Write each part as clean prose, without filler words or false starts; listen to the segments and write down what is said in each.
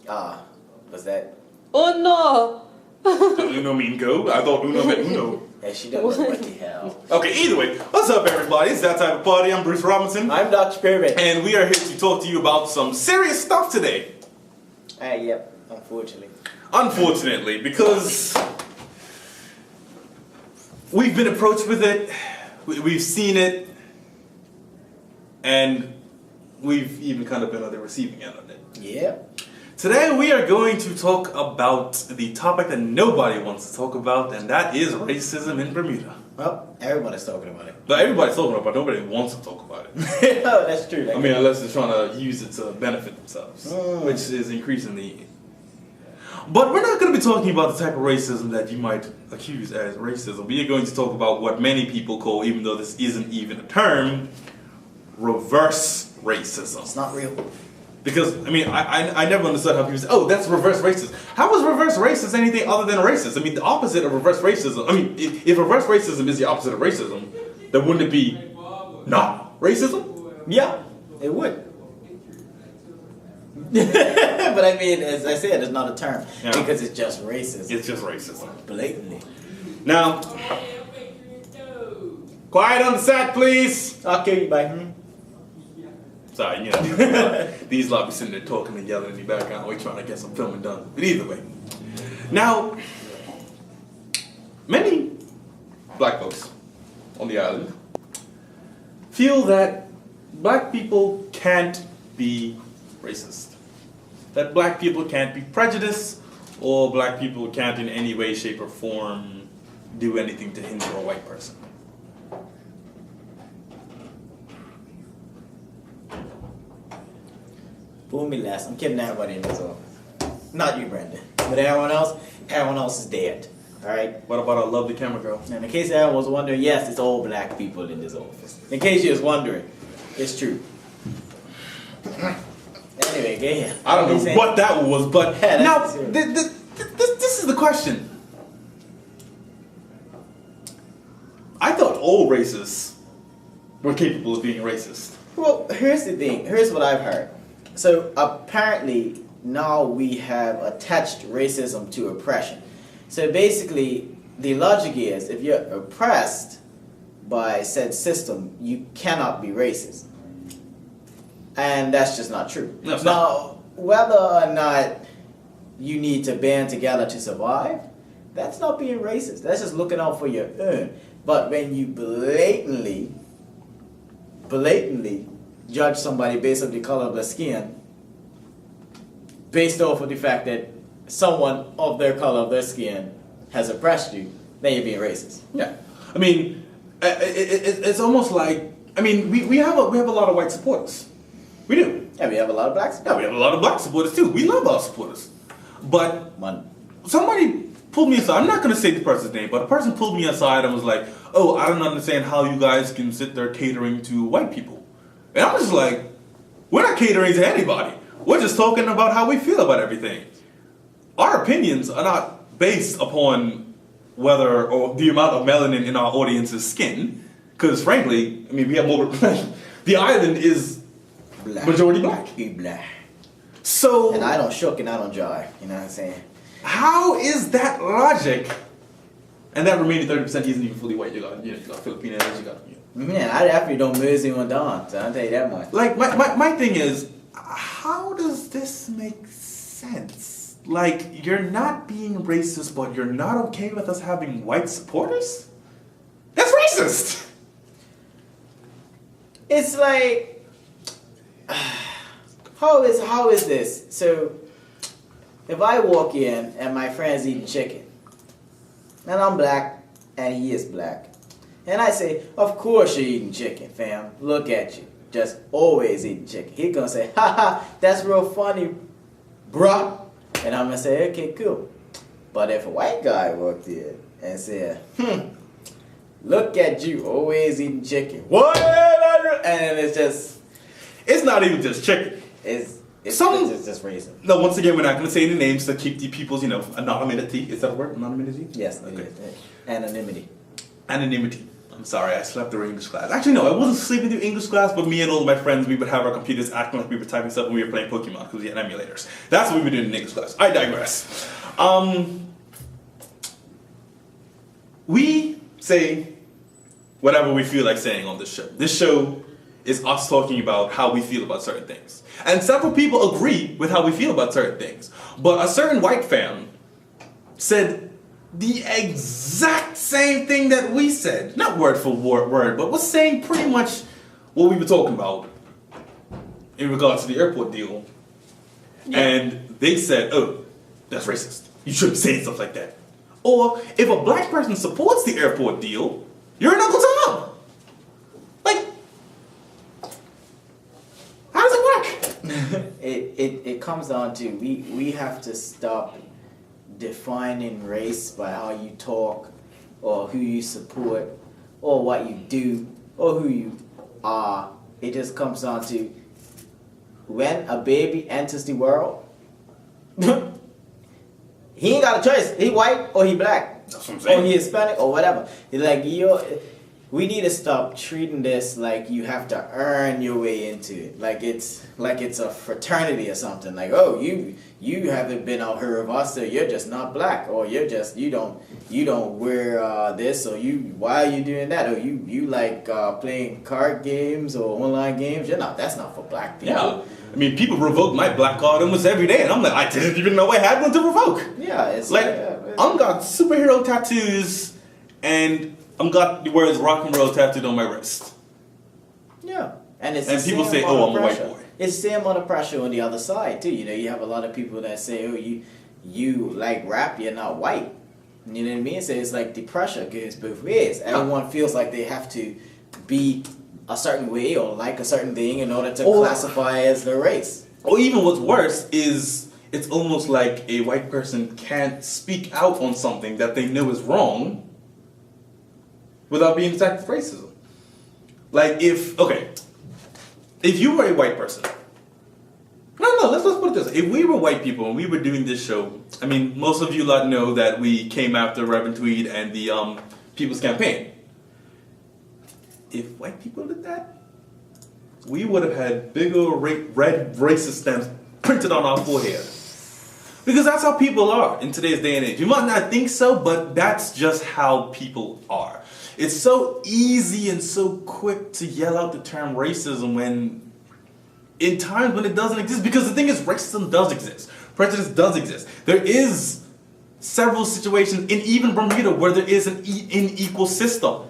Was that? Uno! Does Uno mean go? I thought Uno meant Uno. Yeah, she doesn't know what the hell. Okay, either way, what's up everybody? It's That Type of Party. I'm Bruce Robinson. I'm Dr. Pyramid. And we are here to talk to you about some serious stuff today. Yep, unfortunately. Unfortunately, because we've been approached with it, we've seen it, and we've even kind of been on the receiving end of it. Yeah. Today we are going to talk about the topic that nobody wants to talk about, and that is racism in Bermuda. Well, everybody's talking about it. But everybody's talking about it, but nobody wants to talk about it. Oh, that's true. I mean, unless they're trying to use it to benefit themselves, which is increasingly. But we're not going to be talking about the type of racism that you might accuse as racism. We are going to talk about what many people call, even though this isn't even a term, reverse racism. It's not real. Because, I mean, I never understood how people say, oh, that's reverse racism. How is reverse racism anything other than racist? I mean, the opposite of reverse racism, I mean, if reverse racism is the opposite of racism, then wouldn't it be not racism? Yeah, it would. But I mean, as I said, it's not a term. Yeah. Because it's just racism. It's just racism. Blatantly. Now, quiet on the set, please. I'll kill you by Sorry, you know, these lot be sitting there talking and yelling in the background. We're trying to get some filming done. But either way. Now, many black folks on the island feel that black people can't be racist. That black people can't be prejudiced, or black people can't in any way, shape, or form do anything to hinder a white person. Fool me last. I'm kidding everybody in this office. Not you, Brandon. But everyone else is dead. Alright? What about our lovely camera girl? And in case everyone was wondering, yes, it's all black people in this office. In case you was wondering, it's true. Anyway, go ahead. I don't know what that was, but Yeah, now that's this is the question. I thought all racists were capable of being racist. Well, here's the thing. Here's what I've heard. So apparently now we have attached racism to oppression. So basically the logic is if you're oppressed by said system, you cannot be racist. And that's just not true. No, it's now, whether or not you need to band together to survive, that's not being racist. That's just looking out for your own. But when you blatantly judge somebody based on the color of their skin, based off of the fact that someone of their color of their skin has oppressed you, then you're being racist. Yeah, I mean, it's almost like, I mean, we have a lot of white supporters. We do. Yeah, we have a lot of blacks. Yeah, we have a lot of black supporters too. We love our supporters. But somebody pulled me aside. I'm not going to say the person's name, but a person pulled me aside and was like, oh, I don't understand how you guys can sit there catering to white people. And I'm just like, we're not catering to anybody. We're just talking about how we feel about everything. Our opinions are not based upon whether or the amount of melanin in our audience's skin. Because frankly, I mean, we have more. The island is majority black. Black. So. And I don't shook and I don't jive. You know what I'm saying? How is that logic? And that remaining 30% isn't even fully white. You got Filipinos, you got. Man, I definitely don't mercy on Don, so I'll tell you that much. Like, my thing is, how does this make sense? Like, you're not being racist, but you're not okay with us having white supporters? That's racist! It's like, how is this? So, if I walk in and my friend's eating chicken, and I'm black, and he is black, and I say, of course you're eating chicken, fam. Look at you. Just always eating chicken. He gonna say, haha, that's real funny, bruh. And I'm gonna say, okay, cool. But if a white guy walked in and said, look at you, always eating chicken. What? And it's just... It's not even just chicken. It's just racist. No, once again, we're not going to say any names to keep the people's, anonymity. Is that a word? Anonymity? Yes, okay. Anonymity. Anonymity. I'm sorry, I slept through English class. Actually, no, I wasn't sleeping through English class, but me and all of my friends, we would have our computers acting like we were typing stuff when we were playing Pokemon because we had emulators. That's what we were doing in English class. I digress. We say whatever we feel like saying on this show. This show is us talking about how we feel about certain things. And several people agree with how we feel about certain things. But a certain white fan said the exact same thing that we said. Not word for word, but was saying pretty much what we were talking about in regards to the airport deal. Yeah. And they said, oh, that's racist. You shouldn't say stuff like that. Or, if a black person supports the airport deal, you're an Uncle Tom. Like, how does it work? It comes down to, we have to stop defining race by how you talk, or who you support, or what you do, or who you are. It just comes down to, when a baby enters the world, he ain't got a choice. He white or he black. That's what I'm saying. Or he Hispanic or whatever. Like, we need to stop treating this like you have to earn your way into it. Like it's a fraternity or something. Like, oh, you haven't been out here with us, so you're just not black, or you don't wear this, or why are you doing that, or you like playing card games or online games. That's not for black people. Yeah. I mean, people revoke my black card almost every day, and I'm like, I didn't even know I had one to revoke. Yeah, it's like I'm got superhero tattoos, and I'm got the words rock and roll tattooed on my wrist. Yeah, and people say, "Oh, I'm a white boy." It's the same amount of pressure on the other side too. You have a lot of people that say, "Oh, you like rap, you're not white." You know what I mean? So it's like the pressure goes both ways. Everyone feels like they have to be a certain way or like a certain thing in order to classify as their race. Or even what's worse is it's almost like a white person can't speak out on something that they know is wrong without being attacked with racism. Like if you were a white person, let's put it this way. If we were white people and we were doing this show, I mean, most of you lot know that we came after Reverend Tweed and the People's Campaign. If white people did that, we would have had bigger red racist stamps printed on our forehead. Because that's how people are in today's day and age. You might not think so, but that's just how people are. It's so easy and so quick to yell out the term racism when, in times when it doesn't exist. Because the thing is, racism does exist. Prejudice does exist. There is several situations, in even Bermuda, where there is an unequal system.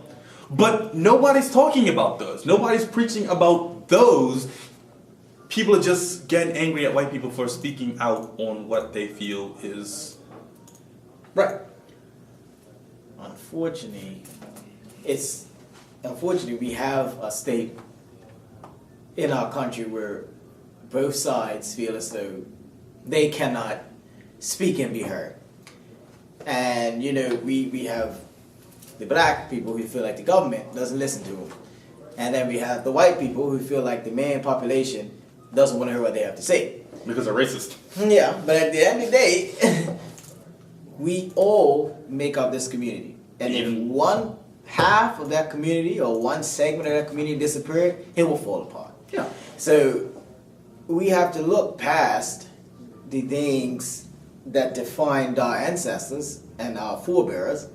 But nobody's talking about those. Nobody's preaching about those. People are just getting angry at white people for speaking out on what they feel is right. Unfortunately, we have a state in our country where both sides feel as though they cannot speak and be heard. And, we have the black people who feel like the government doesn't listen to them. And then we have the white people who feel like the main population doesn't want to hear what they have to say. Because they're racist. Yeah, but at the end of the day, we all make up this community. And if one half of that community or one segment of that community disappeared, it will fall apart. Yeah. So we have to look past the things that defined our ancestors and our forebears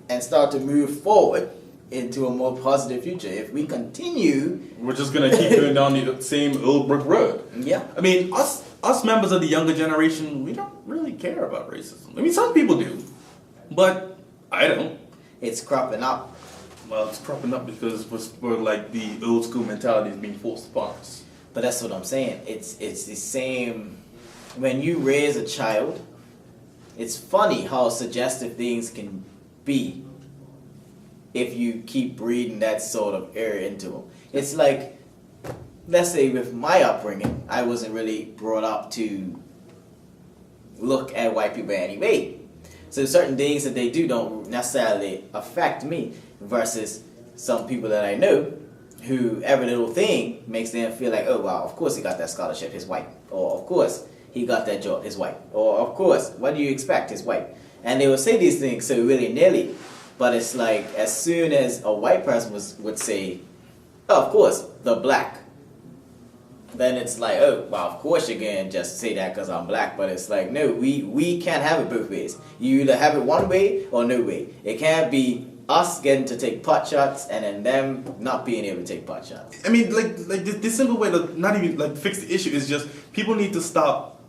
and start to move forward into a more positive future. If we continue, we're just gonna keep going down the same old brick road. Yeah. I mean, us members of the younger generation, we don't really care about racism. I mean, some people do, but I don't. It's cropping up. Well, it's cropping up because we're like the old school mentality is being forced upon us. But that's what I'm saying. It's the same. When you raise a child, it's funny how suggestive things can be if you keep breeding that sort of area into them. It's like, let's say with my upbringing, I wasn't really brought up to look at white people anyway. So certain things that they do don't necessarily affect me versus some people that I know who every little thing makes them feel like, oh wow, of course he got that scholarship, he's white. Or of course he got that job, he's white. Or of course, what do you expect, he's white. And they will say these things so willy-nilly But it's like as soon as a white person would say, oh, of course, the black, then it's like, oh, well, of course you're going to just say that because I'm black. But it's like, no, we can't have it both ways. You either have it one way or no way. It can't be us getting to take pot shots and then them not being able to take pot shots. I mean, like the simple way to not even like fix the issue is just people need to stop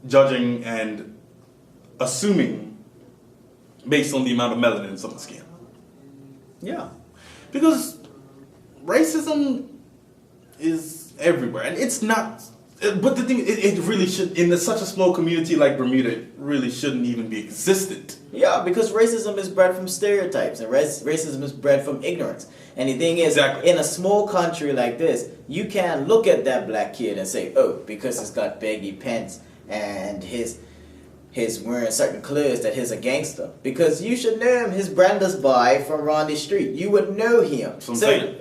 judging and assuming based on the amount of melanin in someone's skin. Yeah. Because racism is everywhere, and it's not. But the thing, it really should, in such a small community like Bermuda, it really shouldn't even be existent. Yeah, because racism is bred from stereotypes, and racism is bred from ignorance. And the thing is, Exactly. in a small country like this, you can't look at that black kid and say, oh, because he's got baggy pants and his wearing certain clothes that he's a gangster. Because you should know him, his Brander's boy from Rondi Street. You would know him. So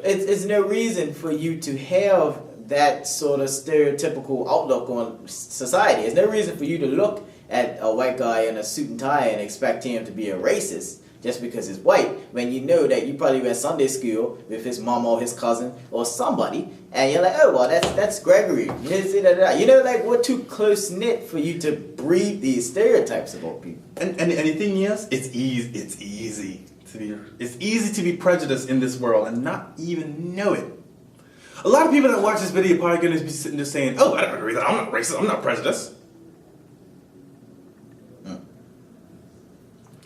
it's no reason for you to have that sort of stereotypical outlook on society. There's no reason for you to look at a white guy in a suit and tie and expect him to be a racist just because he's white, when you know that you probably went Sunday school with his mom or his cousin or somebody, and you're like, oh, well, that's Gregory. You know, like, we're too close-knit for you to breed these stereotypes about people. And the thing is, it's easy to be prejudiced in this world and not even know it. A lot of people that watch this video are probably going to be sitting there saying, oh, I don't agree with that. I'm not racist. I'm not prejudiced.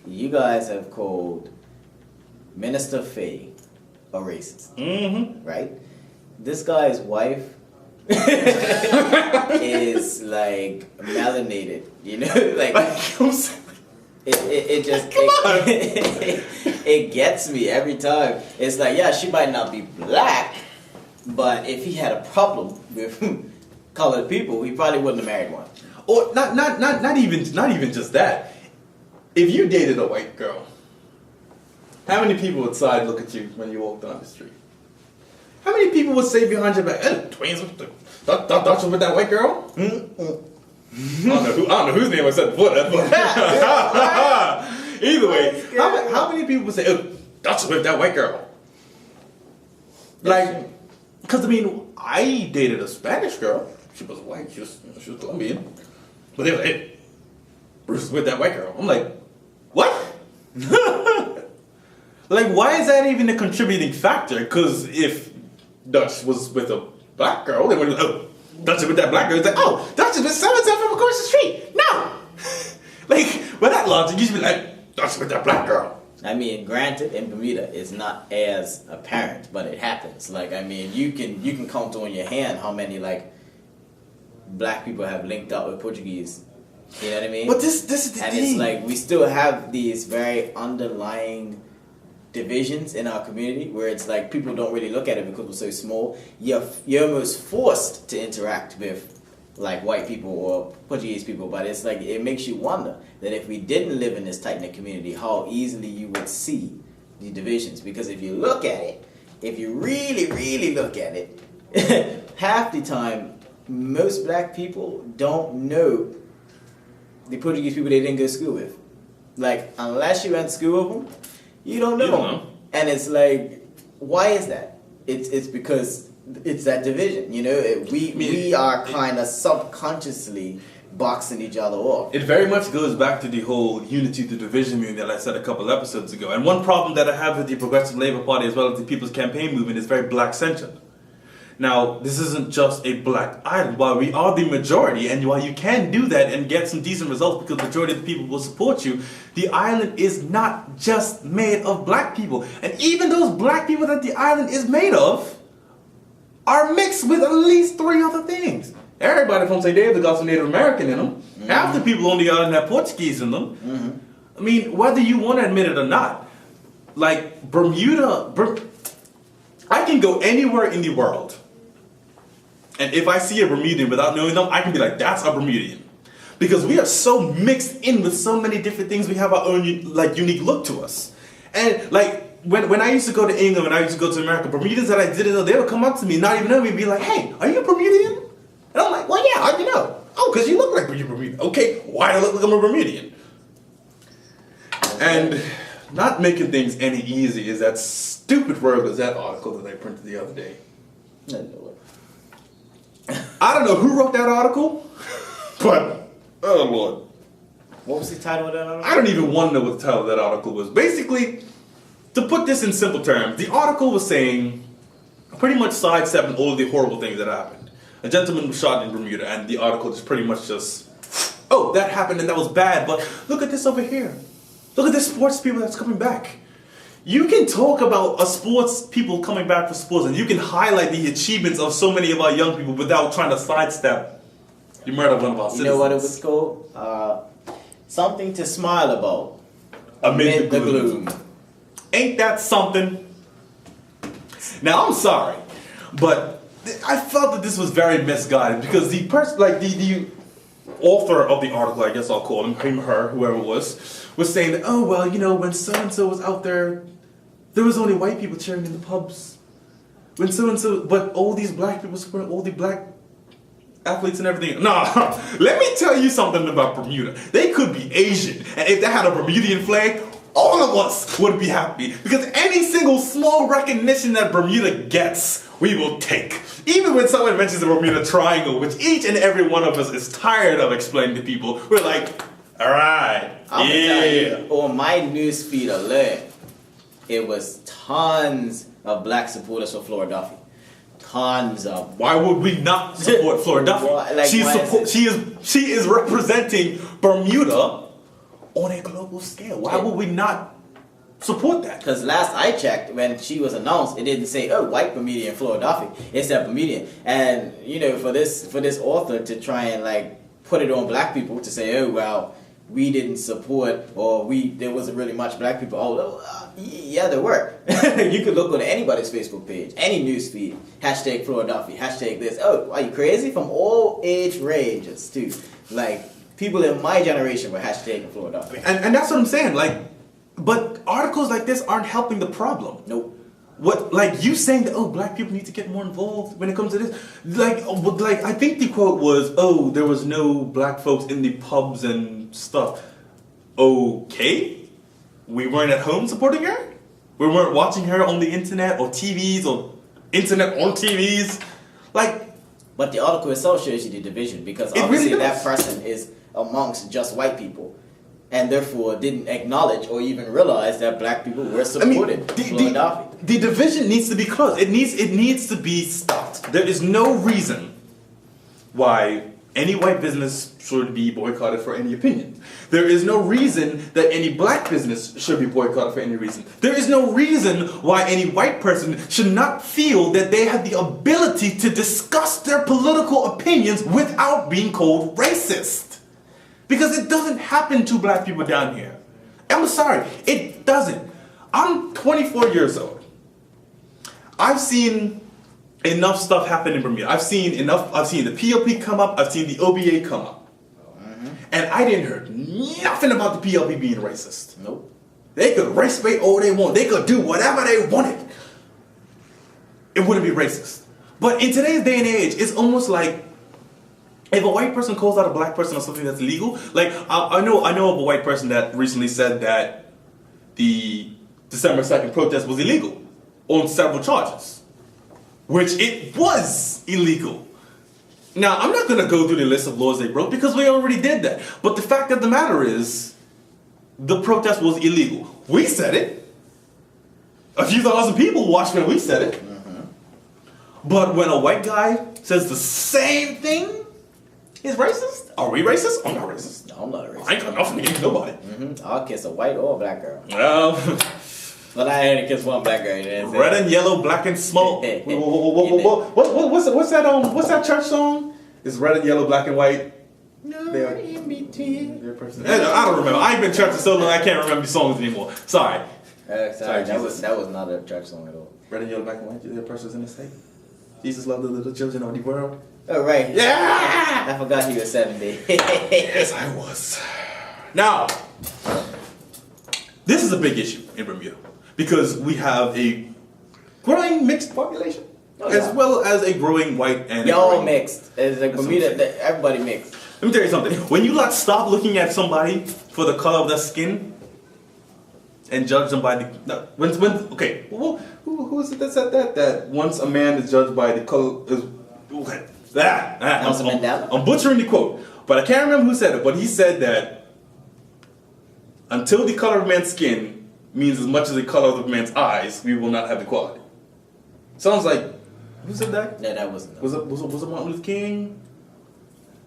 You guys have called Minister Faye a racist. Mm-hmm. Right? This guy's wife is like melanated. You know? Like, it just it gets me every time. It's like, yeah, she might not be black, but if he had a problem with colored people, he probably wouldn't have married one. Or not even just that. If you dated a white girl, how many people would side look at you when you walked down the street? How many people would say behind your back, hey, twins, thought you with that white girl? I don't know whose name I said before that, but either way, how many people would say, oh, thought you with that white girl? Like, because I mean, I dated a Spanish girl. She was white. She was Colombian. But they were like, hey, Bruce is with that white girl. I'm like, what? Like, why is that even a contributing factor? Because if Dutch was with a black girl, they would be like, oh, Dutch is with that black girl. It's like, oh, Dutch is with so-and-so from across the street. No. Like, with that logic, you should be like, Dutch is with that black girl. I mean, granted, in Bermuda, it's not as apparent, but it happens. Like, I mean, you can count on your hand how many, like, black people have linked up with Portuguese. You know what I mean? But this is the and thing. it's like, we still have these very underlying divisions in our community where it's like people don't really look at it because we're so small. You're almost forced to interact with like white people or Portuguese people, but it's like it makes you wonder that if we didn't live in this tight-knit community, how easily you would see the divisions. Because if you look at it, if you really, really look at it, half the time most black people don't know the Portuguese people they didn't go to school with. Like, unless you went to school with them, you don't know. You don't know. And it's like, why is that? It's because it's that division, you know? We are kind of subconsciously boxing each other off. It very much goes back to the whole unity to division movement that I said a couple episodes ago. And one problem that I have with the Progressive Labour Party as well as the People's Campaign movement is very black-centered. Now, this isn't just a black island. While we are the majority, and while you can do that and get some decent results because the majority of the people will support you, the island is not just made of black people. And even those black people that the island is made of are mixed with at least 3 other things. Everybody from St. David's got some Native American in them. Mm-hmm. Half the people on the island have Portuguese in them. Mm-hmm. I mean, whether you want to admit it or not, like Bermuda, I can go anywhere in the world. And if I see a Bermudian without knowing them, I can be like, that's a Bermudian. Because we are so mixed in with so many different things, we have our own unique look to us. And like, when I used to go to England, when I used to go to America, Bermudians that I didn't know, they would come up to me, not even know me, be like, hey, are you a Bermudian? And I'm like, well, yeah, how do you know? Oh, because you look like you're Bermudian. Okay, why do I look like I'm a Bermudian? And not making things any easy is that stupid World Gazette article that they printed the other day. No, no. I don't know who wrote that article, but oh Lord. What was the title of that article? I don't even want to know what the title of that article was. Basically, to put this in simple terms, the article was saying, pretty much sidestepping all of the horrible things that happened. A gentleman was shot in Bermuda, and the article just pretty much just, oh, that happened and that was bad, but look at this over here. Look at the sports people that's coming back. You can talk about sports people coming back for sports, and you can highlight the achievements of so many of our young people without trying to sidestep the murder of one of our citizens. You know what it was called? Something to smile about. Amid the gloom. Ain't that something? Now, I'm sorry, but I felt that this was very misguided because the person, like the author of the article, I guess I'll call him, her, whoever it was saying that, oh, well, you know, when so-and-so was out there was only white people cheering in the pubs. When so-and-so, but all these black people supporting all the black athletes and everything. Nah, let me tell you something about Bermuda. They could be Asian, and if they had a Bermudian flag, all of us would be happy because any single small recognition that Bermuda gets, we will take. Even when someone mentions the Bermuda Triangle, which each and every one of us is tired of explaining to people, we're like, all right, I'm gonna tell you, on my newsfeed alert, it was tons of black supporters for Philadelphia. Tons of. Why would we not support Philadelphia? Like, she is representing Bermuda on a global scale. Why would we not support that? Because last I checked, when she was announced, it didn't say, oh, white Bermudian Philadelphia. It said Bermudian. And, you know, for this author to try and, like, put it on black people to say, oh, well, we didn't support, or there wasn't really much black people. Oh, yeah, there were. You could look on anybody's Facebook page, any news feed, hashtag Philadelphia, hashtag this. Oh, are you crazy? From all age ranges, too. Like, people in my generation were hashtagging Philadelphia. And that's what I'm saying. Like, but articles like this aren't helping the problem. Nope. What, like you saying that, oh, black people need to get more involved when it comes to this. Like I think the quote was, oh, there was no black folks in the pubs and stuff. Okay. We weren't at home supporting her? We weren't watching her on the internet or TVs or internet on TVs? Like, but the article itself shows you the division because obviously that person is amongst just white people and therefore didn't acknowledge or even realize that black people were supported. The division needs to be closed. It needs to be stopped. There is no reason why any white business should be boycotted for any opinion. There is no reason that any black business should be boycotted for any reason. There is no reason why any white person should not feel that they have the ability to discuss their political opinions without being called racist. Because it doesn't happen to black people down here. I'm sorry, it doesn't. I'm 24 years old. I've seen enough stuff happen in Bermuda. I've seen the PLP come up, I've seen the OBA come up. And I didn't hear nothing about the PLP being racist. Nope. They could race bait all they want. They could do whatever they wanted. It wouldn't be racist. But in today's day and age, it's almost like if a white person calls out a black person on something that's illegal, like I know of a white person that recently said that the December 2nd protest was illegal on several charges, which it was illegal. Now, I'm not going to go through the list of laws they broke because we already did that. But the fact of the matter is, the protest was illegal. We said it. A few thousand people watched when we said it. But when a white guy says the same thing, he's racist? Are we racist? I'm not racist. No, I'm not a racist. I ain't got nothing against nobody. I'll kiss a white or a black girl. Well, but I had to kiss one black girl. Red and yellow, black and smoke. What's that church song? It's red and yellow, black and white. No, in between. I don't remember. I ain't been to church for so long I can't remember the songs anymore. Sorry. Sorry, that was not a church song at all. Red and yellow, black and white. The persons in the state. Jesus loved the little children of the world. Oh, right. Yeah! I forgot he was 70. Yes, I was. Now, this is a big issue in Bermuda because we have a growing mixed population as well as a growing white and y'all mixed. It's like Bermuda, everybody mixed. Let me tell you something. When you stop looking at somebody for the color of their skin, and judge them by the okay. Who is it that said that once a man is judged by the color is okay. Nelson Mandela? I'm butchering the quote, but I can't remember who said it. But he said that until the color of man's skin means as much as the color of man's eyes, we will not have equality. Sounds like who said that? No, that wasn't. Was it Martin Luther King?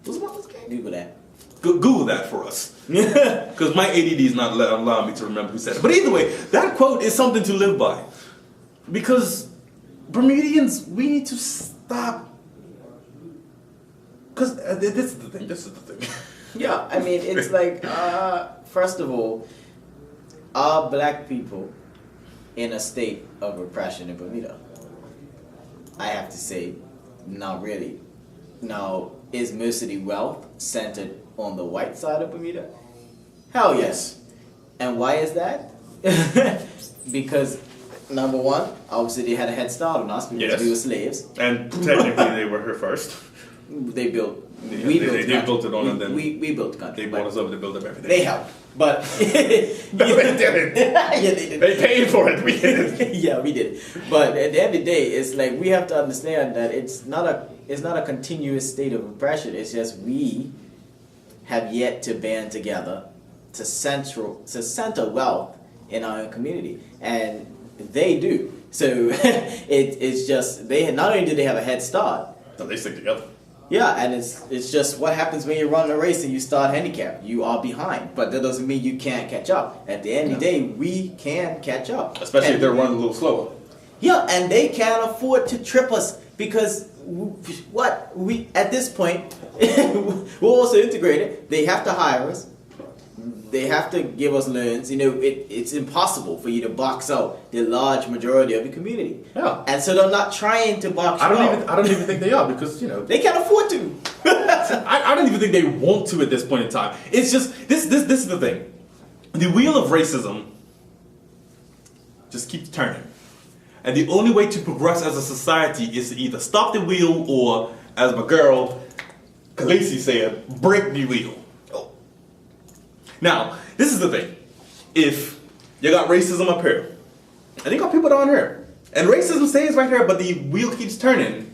Was it Martin Luther King? Google that. Google that for us. Because my ADD is not allowing me to remember who said it. But either way, that quote is something to live by. Because Bermudians, we need to stop. Because this is the thing. Yeah, I mean, it's like, first of all, are black people in a state of oppression in Bermuda? I have to say, not really. Now, is most of the wealth centered on the white side of Bermuda? Hell yes. And why is that? Because, number one, obviously they had a head start on us because we were slaves. And technically they were here first. They built. Yeah, We they built it on and then we built the country. they brought us over to build up everything. They helped, but No, they didn't. yeah, they did. They paid for it. We didn't. Yeah, we did. But at the end of the day, it's like we have to understand that it's not a continuous state of oppression. It's just we have yet to band together to center wealth in our community, and they do. So it's just not only do they have a head start. So they stick together. Yeah, and it's just what happens when you run a race and you start handicapped. You are behind, but that doesn't mean you can't catch up. At the end of the day, we can catch up. Especially if they're running a little slower. Yeah, and they can't afford to trip us because we at this point we're also integrated. They have to hire us. They have to give us loans. You know, it's impossible for you to box out the large majority of the community. Yeah. And so they're not trying to box you out. I don't even think they are because, you know, They can't afford to. I don't even think they want to at this point in time. It's just this is the thing. The wheel of racism just keeps turning. And the only way to progress as a society is to either stop the wheel or, as my girl Khaleesi said, break the wheel. Now, this is the thing. If you got racism up here, and you got people down here, and racism stays right here, but the wheel keeps turning,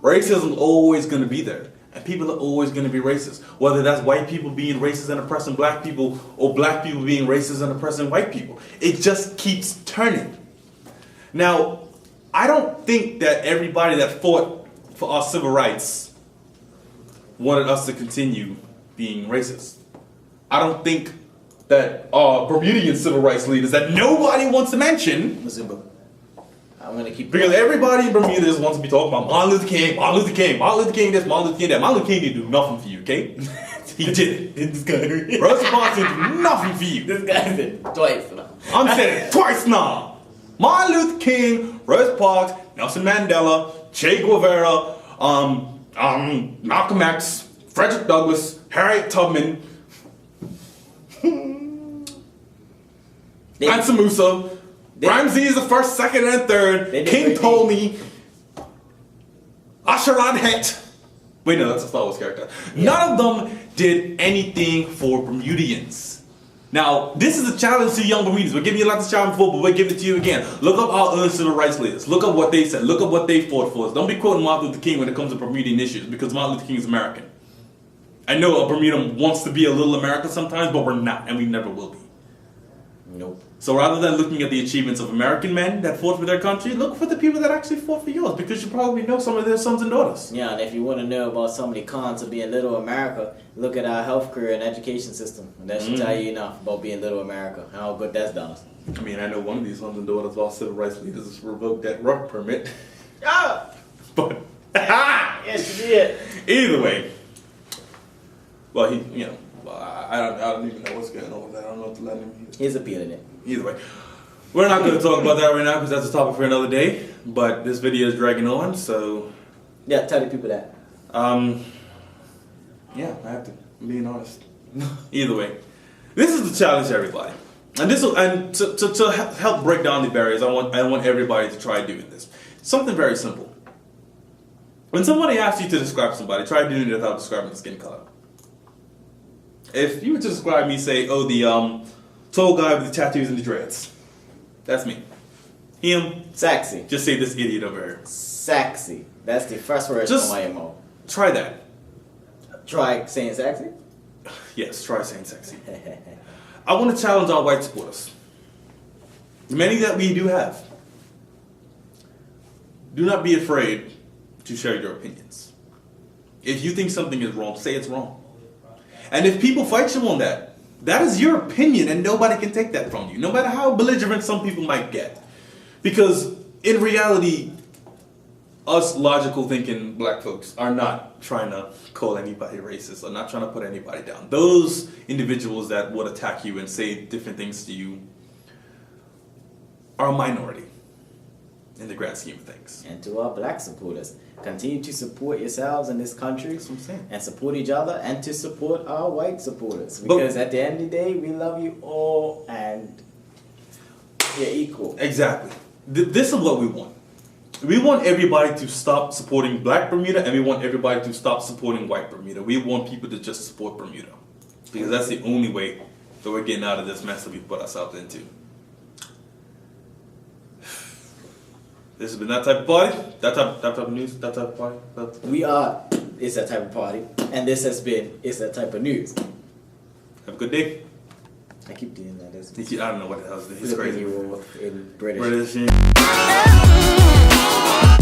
racism is always going to be there. And people are always going to be racist. Whether that's white people being racist and oppressing black people, or black people being racist and oppressing white people. It just keeps turning. Now, I don't think that everybody that fought for our civil rights wanted us to continue being racist. I don't think that Bermudian civil rights leaders that nobody wants to mention, Mazumba. I'm gonna keep because everybody in Bermuda just wants to be talking about Martin Luther King, Martin Luther King, Martin Luther King this, Martin Luther King that. Martin Luther King didn't do nothing for you, okay? He did it. This guy. Rosa Parks didn't do nothing for you. This guy did twice now. I'm saying it twice now. Martin Luther King, Rosa Parks, Nelson Mandela, Che Guevara, Malcolm X, Frederick Douglass, Harriet Tubman, Mansa Musa, Ramses the first, second, and third, King Ptolemy, Asherat Het. Wait, no, that's a Star Wars character. Yeah. None of them did anything for Bermudians. Now, this is a challenge to young Bermudians. We're giving you a lot of challenge before, but we're giving it to you again. Look up our other civil rights leaders. Look up what they said. Look up what they fought for. Don't be quoting Martin Luther King when it comes to Bermudian issues, because Martin Luther King is American. I know a Bermuda wants to be a little American sometimes, but we're not, and we never will be. Nope. So rather than looking at the achievements of American men that fought for their country, look for the people that actually fought for yours, because you probably know some of their sons and daughters. Yeah, and if you want to know about some of the cons of being Little America, look at our healthcare and education system. And that should tell you enough about being Little America, how good that's done us. I mean, I know one of these sons and daughters of our civil rights leaders has revoked that work permit. Ah! But, Yes, you did. either way, well, I don't even know what's going on with that. I don't know what to let him. He's appealing it. Either way, we're not going to talk about that right now because that's a topic for another day. But this video is dragging on, so Yeah, tell the people that. yeah, I have to. I'm being honest. Either way, this is the challenge to everybody, and to help break down the barriers, I want everybody to try doing this. Something very simple. When somebody asks you to describe somebody, try doing it without describing the skin color. If you were to describe me, say, oh, the Tall guy with the tattoos and the dreads. That's me. Him. Sexy. Just say this idiot over here. Sexy. That's the first word Just- from my mouth. Try that. Try saying sexy. Yes, try saying sexy. I want to challenge our white supporters. Many that we do have. Do not be afraid to share your opinions. If you think something is wrong, say it's wrong. And if people fight you on that, that is your opinion and nobody can take that from you, no matter how belligerent some people might get. Because in reality, us logical thinking black folks are not trying to call anybody racist or not trying to put anybody down. Those individuals that would attack you and say different things to you are a minority in the grand scheme of things. And to our black supporters, continue to support yourselves in this country. That's what I'm saying. And support each other and to support our white supporters. But- Because at the end of the day, we love you all and you're equal. Exactly. This is what we want. We want everybody to stop supporting black Bermuda and we want everybody to stop supporting white Bermuda. We want people to just support Bermuda. Because that's the only way that we're getting out of this mess that we put ourselves into. This has been that type of party, that type of news, that type of party. We are It's That Type of Party. And this has been It's That Type of News. Have a good day. I keep doing that. That's I don't know what the hell is this. It's flipping crazy. you off in British. British.